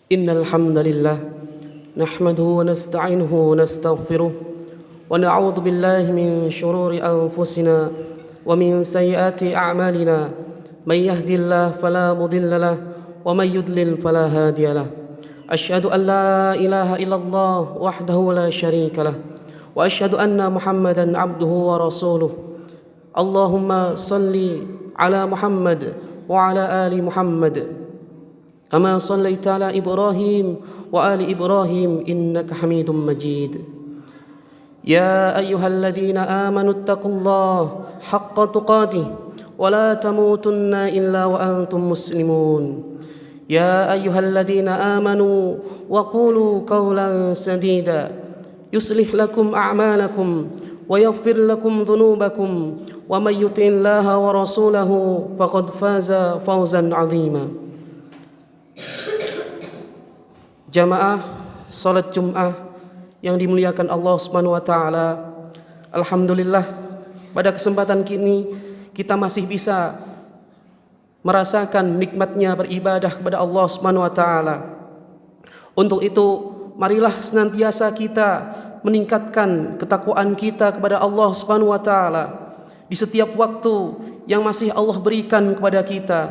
إن الحمد لله نحمده ونستعينه ونستغفره ونعوذ بالله من شرور أنفسنا ومن سيئات أعمالنا من يهدي الله فلا مضل له ومن يضلل فلا هادي له أشهد أن لا إله إلا الله وحده لا شريك له وأشهد أن محمدا عبده ورسوله اللهم صل على محمد وعلى آل محمد كما صليت على إبراهيم وآل إبراهيم إنك حميد مجيد يا أيها الذين آمنوا اتقوا الله حق تقاته ولا تموتن إلا وأنتم مسلمون يا أيها الذين آمنوا وقولوا قولا سديدا يصلح لكم أعمالكم ويغفر لكم ذنوبكم ومن يطع الله ورسوله فقد فاز فوزا عظيما. Jamaah salat Jum'ah yang dimuliakan Allah Subhanahu wa taala. Alhamdulillah pada kesempatan kini kita masih bisa merasakan nikmatnya beribadah kepada Allah Subhanahu wa taala. Untuk itu marilah senantiasa kita meningkatkan ketakwaan kita kepada Allah Subhanahu wa taala di setiap waktu yang masih Allah berikan kepada kita.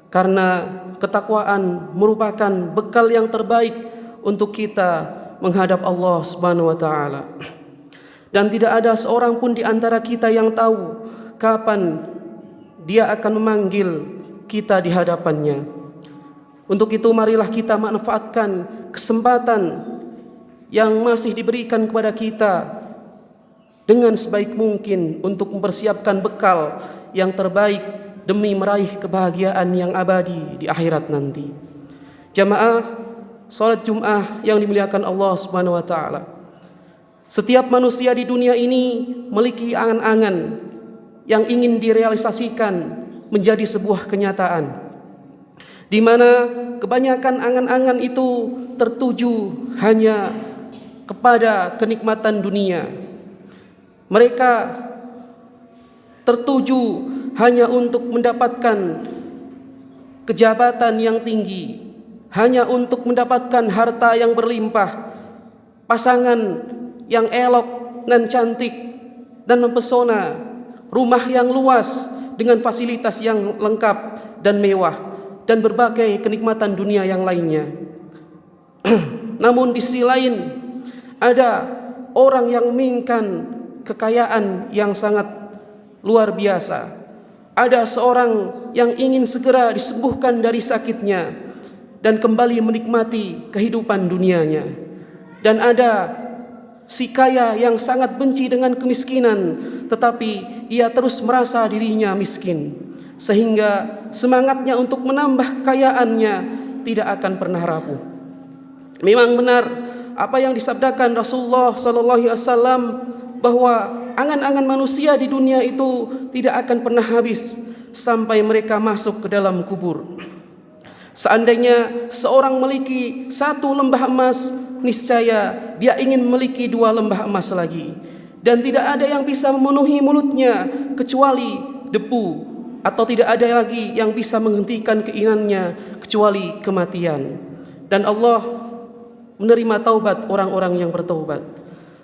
Karena ketakwaan merupakan bekal yang terbaik untuk kita menghadap Allah Subhanahu wa taala. Dan tidak ada seorang pun di antara kita yang tahu kapan Dia akan memanggil kita di hadapannya. Untuk itu marilah kita manfaatkan kesempatan yang masih diberikan kepada kita dengan sebaik mungkin untuk mempersiapkan bekal yang terbaik demi meraih kebahagiaan yang abadi di akhirat nanti. Jamaah salat Jum'ah yang dimuliakan Allah Subhanahu wa taala. Setiap manusia di dunia ini memiliki angan-angan yang ingin direalisasikan menjadi sebuah kenyataan, di mana kebanyakan angan-angan itu tertuju hanya kepada kenikmatan dunia. Mereka tertuju hanya untuk mendapatkan kejabatan yang tinggi, hanya untuk mendapatkan harta yang berlimpah, pasangan yang elok dan cantik dan mempesona, rumah yang luas dengan fasilitas yang lengkap dan mewah, dan berbagai kenikmatan dunia yang lainnya. Namun di sisi lain ada orang yang menginginkan kekayaan yang sangat luar biasa. Ada seorang yang ingin segera disembuhkan dari sakitnya dan kembali menikmati kehidupan dunianya. Dan ada si kaya yang sangat benci dengan kemiskinan, tetapi ia terus merasa dirinya miskin, sehingga semangatnya untuk menambah kekayaannya tidak akan pernah rapuh. Memang benar apa yang disabdakan Rasulullah SAW, bahwa angan-angan manusia di dunia itu tidak akan pernah habis sampai mereka masuk ke dalam kubur. Seandainya seorang memiliki satu lembah emas, niscaya dia ingin memiliki dua lembah emas lagi. Dan tidak ada yang bisa memenuhi mulutnya kecuali debu, atau tidak ada lagi yang bisa menghentikan keinginannya kecuali kematian. Dan Allah menerima taubat orang-orang yang bertaubat.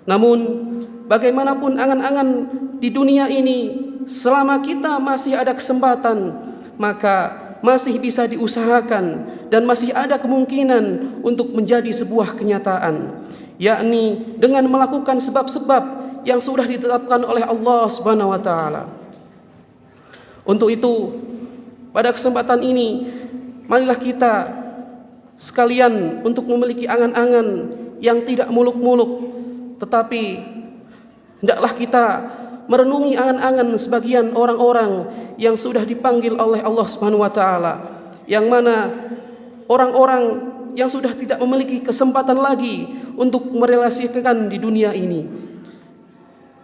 Namun bagaimanapun angan-angan di dunia ini, selama kita masih ada kesempatan, maka masih bisa diusahakan dan masih ada kemungkinan untuk menjadi sebuah kenyataan, yakni dengan melakukan sebab-sebab yang sudah ditetapkan oleh Allah Subhanahu wa taala. Untuk itu, pada kesempatan ini marilah kita sekalian untuk memiliki angan-angan yang tidak muluk-muluk, tetapi hendaklah kita merenungi angan-angan sebagian orang-orang yang sudah dipanggil oleh Allah Subhanahu wa taala, yang mana orang-orang yang sudah tidak memiliki kesempatan lagi untuk merealisasikan di dunia ini.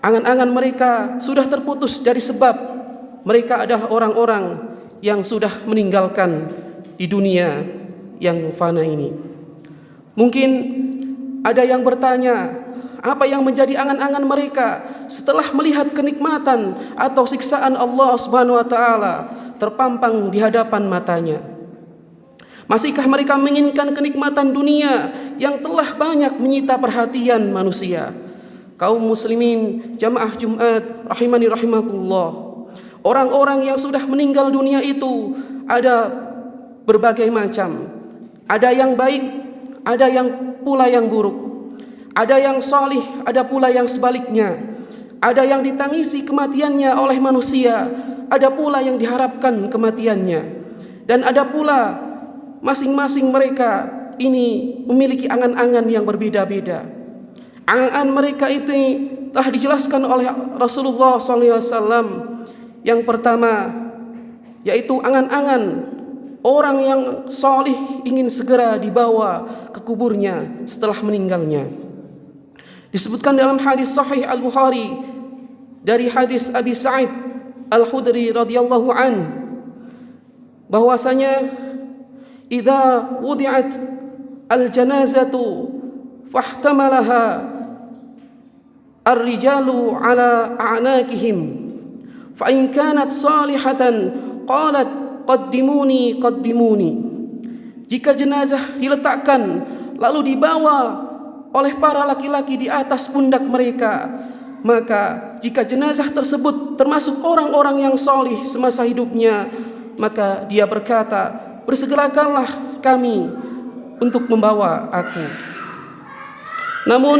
Angan-angan mereka sudah terputus dari sebab mereka adalah orang-orang yang sudah meninggalkan di dunia yang fana ini. Mungkin ada yang bertanya, apa yang menjadi angan-angan mereka setelah melihat kenikmatan atau siksaan Allah Subhanahu wa taala terpampang di hadapan matanya? Masihkah mereka menginginkan kenikmatan dunia yang telah banyak menyita perhatian manusia? Kaum muslimin jamaah Jumat rahimani rahimakumullah, orang-orang yang sudah meninggal dunia itu ada berbagai macam. Ada yang baik, ada yang pula yang buruk. Ada yang salih, ada pula yang sebaliknya. Ada yang ditangisi kematiannya oleh manusia, ada pula yang diharapkan kematiannya. Dan ada pula masing-masing mereka ini memiliki angan-angan yang berbeda-beda. Angan-angan mereka itu telah dijelaskan oleh Rasulullah SAW. Yang pertama yaitu angan-angan orang yang salih ingin segera dibawa ke kuburnya setelah meninggalnya. Disebutkan dalam hadis sahih Al-Bukhari dari hadis Abi Sa'id Al-Khudri radhiyallahu an bahwasanya idza wudi'at al-janazatu fahtamalaha ar-rijalu ala a'naqihim fa in kanat salihatan qalat qaddimuni qaddimuni. Jika jenazah diletakkan lalu dibawa oleh para laki-laki di atas pundak mereka, maka jika jenazah tersebut termasuk orang-orang yang salih semasa hidupnya, maka dia berkata, bersegerakanlah kami untuk membawa aku. Namun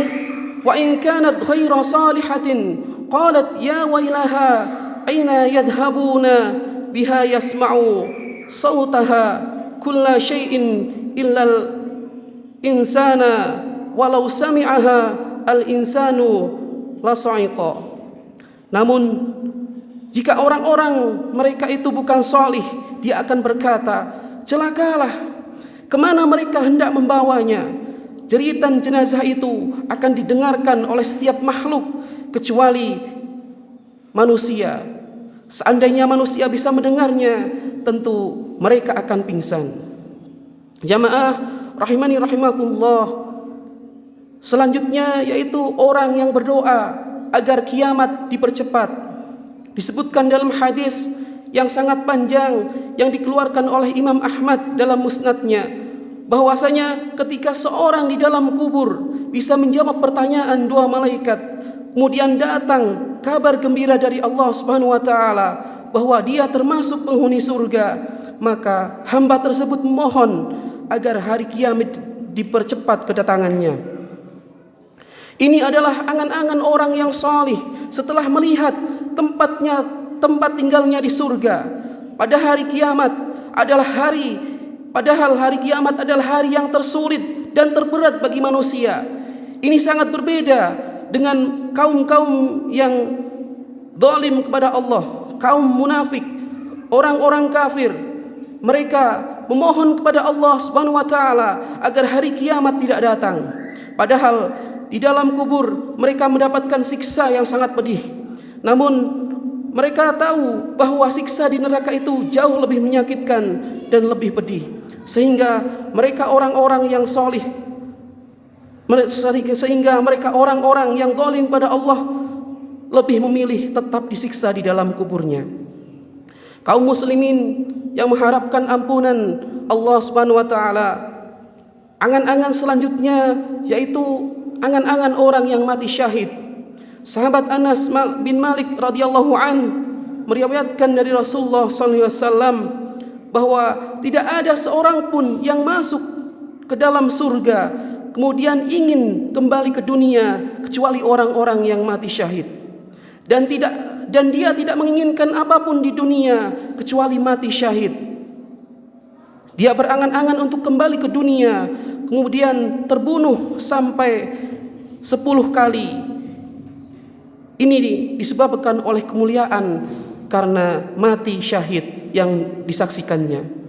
wa in kanat ghaira salihatin qalat ya wailaha aina yadhhabuna biha yasma'u sautaha kulla syai'in illal insana walau sami'aha al-insanu lasa'iqa. Namun jika orang-orang mereka itu bukan salih, dia akan berkata, celakalah, kemana mereka hendak membawanya? Jeritan jenazah itu akan didengarkan oleh setiap makhluk kecuali manusia. Seandainya manusia bisa mendengarnya, tentu mereka akan pingsan. Jamaah rahimani rahimakumullah, selanjutnya yaitu orang yang berdoa agar kiamat dipercepat. Disebutkan dalam hadis yang sangat panjang yang dikeluarkan oleh Imam Ahmad dalam musnadnya, bahwasanya ketika seorang di dalam kubur bisa menjawab pertanyaan dua malaikat, kemudian datang kabar gembira dari Allah Subhanahu wa taala bahwa dia termasuk penghuni surga, maka hamba tersebut memohon agar hari kiamat dipercepat kedatangannya. Ini adalah angan-angan orang yang salih setelah melihat tempat tinggalnya di surga. Padahal hari kiamat adalah hari yang tersulit dan terberat bagi manusia. Ini sangat berbeda dengan kaum-kaum yang zalim kepada Allah, kaum munafik, orang-orang kafir. Mereka memohon kepada Allah Subhanahu wa taala agar hari kiamat tidak datang. Padahal di dalam kubur mereka mendapatkan siksa yang sangat pedih. Namun mereka tahu bahwa siksa di neraka itu jauh lebih menyakitkan dan lebih pedih. Sehingga mereka orang-orang yang salih, sehingga mereka orang-orang yang zalim pada Allah lebih memilih tetap disiksa di dalam kuburnya. Kaum muslimin yang mengharapkan ampunan Allah Subhanahu wa taala, angan-angan selanjutnya yaitu angan-angan orang yang mati syahid. Sahabat Anas bin Malik radhiyallahu an meriwayatkan dari Rasulullah SAW bahwa tidak ada seorang pun yang masuk ke dalam surga kemudian ingin kembali ke dunia kecuali orang-orang yang mati syahid. Dan dia tidak menginginkan apapun di dunia kecuali mati syahid. Dia berangan-angan untuk kembali ke dunia, kemudian terbunuh sampai 10 kali. Ini disebabkan oleh kemuliaan karena mati syahid yang disaksikannya.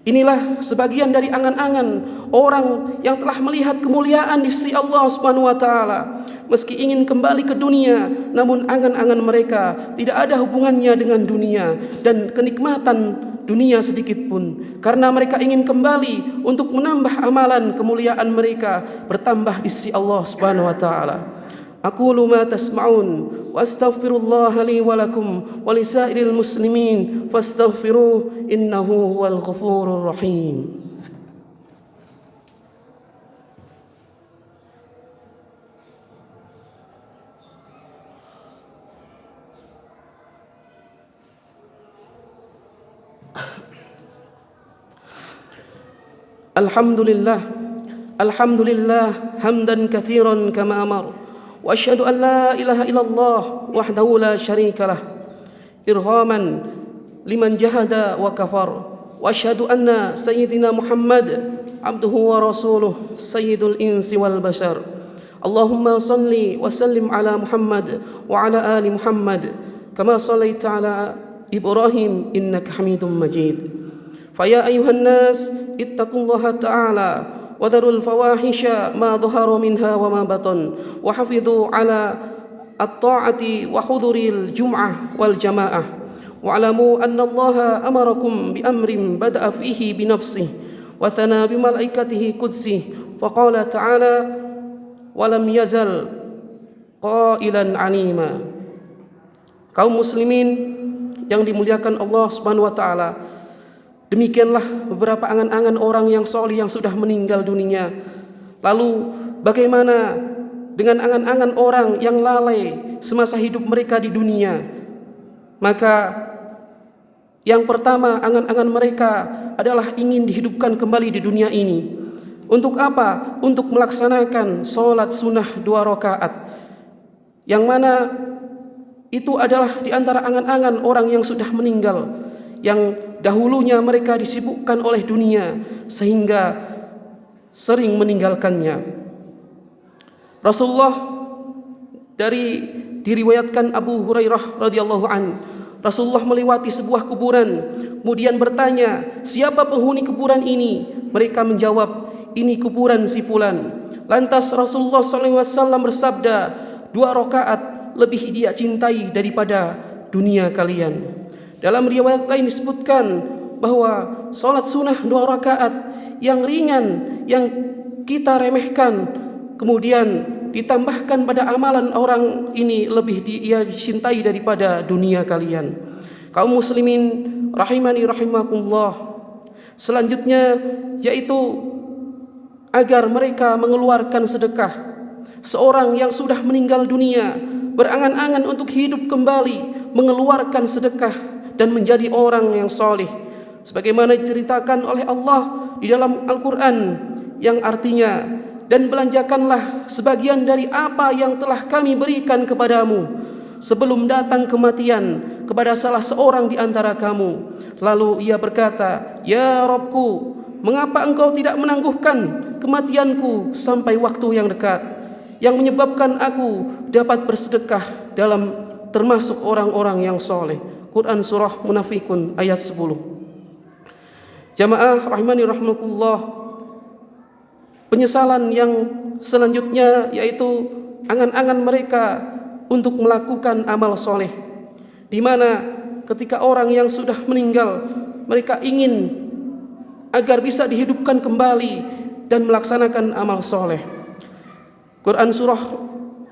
Inilah sebagian dari angan-angan orang yang telah melihat kemuliaan di sisi Allah Subhanahu wa taala. Meski ingin kembali ke dunia, namun angan-angan mereka tidak ada hubungannya dengan dunia dan kenikmatan dunia sedikit pun, karena mereka ingin kembali untuk menambah amalan kemuliaan mereka bertambah di sisi Allah Subhanahu wa taala. Aqulu ma tasma'un wa astaghfirullah li wa lakum wa lisairil muslimin fastaghfiruh innahu huwal ghafurur rahim. Alhamdulillah, alhamdulillah hamdan katsiran kama amar. Wa asyhadu an la ilaha illallah wahdahu la syarikalah irghaman liman jahada wa kafar. Wa asyhadu anna sayyidina Muhammad abduhu wa rasuluh sayyidul insi wal bashar. Allahumma salli wa sallim ala Muhammad wa ala ali Muhammad kama sallaita ala Ibrahim innaka Hamidum Majid. Faya ayuhan nas ittaqullaha ta'ala wa dharul fawahisha ma dhahara minha wa ma batan wa hafidhu ala at-ta'ati wa huduril jum'ah wal jamaah wa alamu anna Allaha amarakum bi amrin bada'a fihi bi nafsihi wa thana bi malaikatihi qudsihi wa qala ta'ala wa lam yazal qailan alima. Kaum muslimin yang dimuliakan Allah Subhanahu wa taala, demikianlah beberapa angan-angan orang yang soleh yang sudah meninggal dunia. Lalu bagaimana dengan angan-angan orang yang lalai semasa hidup mereka di dunia? Maka yang pertama, angan-angan mereka adalah ingin dihidupkan kembali di dunia ini. Untuk apa? Untuk melaksanakan sholat sunnah 2 rakaat, yang mana itu adalah di antara angan-angan orang yang sudah meninggal, yang dahulunya mereka disibukkan oleh dunia sehingga sering meninggalkannya. Rasulullah diriwayatkan Abu Hurairah radhiyallahu an, Rasulullah melewati sebuah kuburan, kemudian bertanya, "Siapa penghuni kuburan ini?" Mereka menjawab, "Ini kuburan si fulan." Lantas Rasulullah SAW bersabda, 2 rakaat lebih dia cintai daripada dunia kalian. Dalam riwayat lain disebutkan bahwa salat sunnah 2 rakaat yang ringan, yang kita remehkan, kemudian ditambahkan pada amalan orang ini lebih dia dicintai daripada dunia kalian. Kaum muslimin rahimani rahimakumullah. Selanjutnya yaitu agar mereka mengeluarkan sedekah. Seorang yang sudah meninggal dunia berangan-angan untuk hidup kembali, mengeluarkan sedekah dan menjadi orang yang soleh, sebagaimana diceritakan oleh Allah di dalam Al-Quran, yang artinya, dan belanjakanlah sebagian dari apa yang telah kami berikan kepadamu sebelum datang kematian kepada salah seorang di antara kamu. Lalu ia berkata, "Ya Rabbku, mengapa engkau tidak menangguhkan kematianku sampai waktu yang dekat, yang menyebabkan aku dapat bersedekah dalam termasuk orang-orang yang soleh." Quran Surah Munafikun ayat 10. Jamaah rahimani rahmatullah, penyesalan yang selanjutnya yaitu angan-angan mereka untuk melakukan amal soleh, di mana ketika orang yang sudah meninggal, mereka ingin agar bisa dihidupkan kembali dan melaksanakan amal soleh. Quran Surah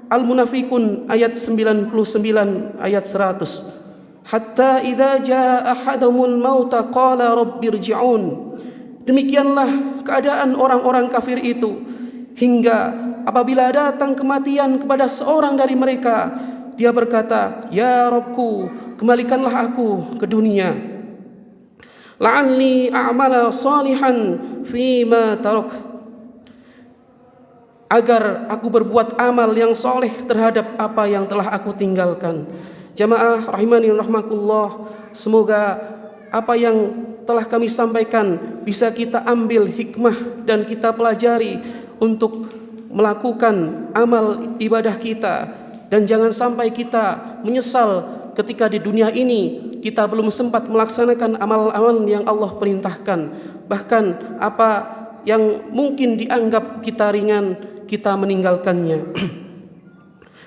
Al-Munafikun ayat 99 ayat 100. Hatta idza jaa ahadumul mauta qala rabbirji'un. Demikianlah keadaan orang-orang kafir itu, hingga apabila datang kematian kepada seorang dari mereka, dia berkata, "Ya Rabbku, kembalikanlah aku ke dunia. La'alli a'mala salihan fima tarak." Agar aku berbuat amal yang soleh terhadap apa yang telah aku tinggalkan. Jamaah rahimani rahmakumullah, semoga apa yang telah kami sampaikan bisa kita ambil hikmah dan kita pelajari untuk melakukan amal ibadah kita, dan jangan sampai kita menyesal ketika di dunia ini kita belum sempat melaksanakan amal-amal yang Allah perintahkan. Bahkan apa yang mungkin dianggap kita ringan, kita meninggalkannya.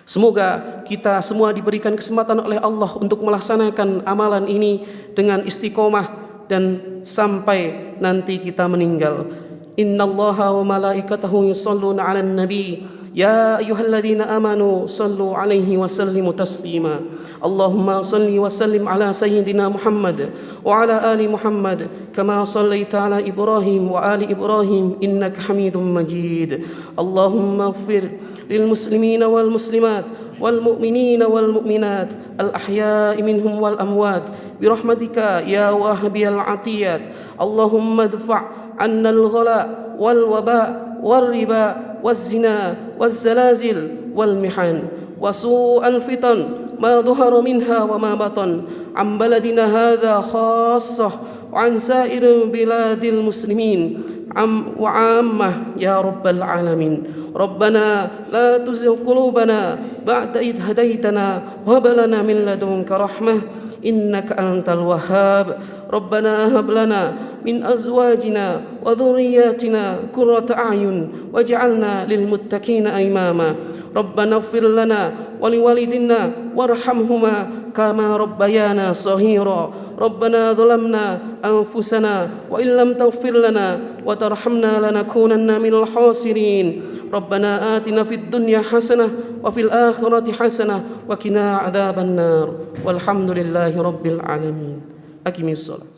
Semoga kita semua diberikan kesempatan oleh Allah untuk melaksanakan amalan ini dengan istiqomah dan sampai nanti kita meninggal. Innallaha wa malaikatahu yusholluna 'alan nabi يا أيها الذين آمنوا صلوا عليه وسلموا تسليما اللهم صل وسلم على سيدنا محمد وعلى آل محمد كما صليت على إبراهيم وآل إبراهيم إنك حميد مجيد اللهم اغفر للمسلمين والمسلمات والمؤمنين والمؤمنات الأحياء منهم والأموات برحمتك يا واهبي العطيات اللهم ادفع عنا الغلاء والوباء والربا والزنا والزلازل والمحن وسوء الفتن ما ظهر منها وما بطن عن بلدنا هذا خاصة وعن سائر بلاد المسلمين وعامة يا رب العالمين ربنا لا تزغ قلوبنا بعد إذ هديتنا وهب لنا من لدنك رحمة إنك أنت الوهاب ربنا هب لنا من أزواجنا وذرياتنا قرة أعين واجعلنا للمتقين إماما ربنا اغفر لنا ولوالدنا وارحمهما كما ربيانا صغيرا ربنا ظلمنا أنفسنا وإن لم تغفر لنا وترحمنا لنكونن من الخاسرين ربنا آتنا في الدنيا حسنة وفي الآخرة حسنة وقنا عذاب النار والحمد لله رب العالمين أقم الصلاة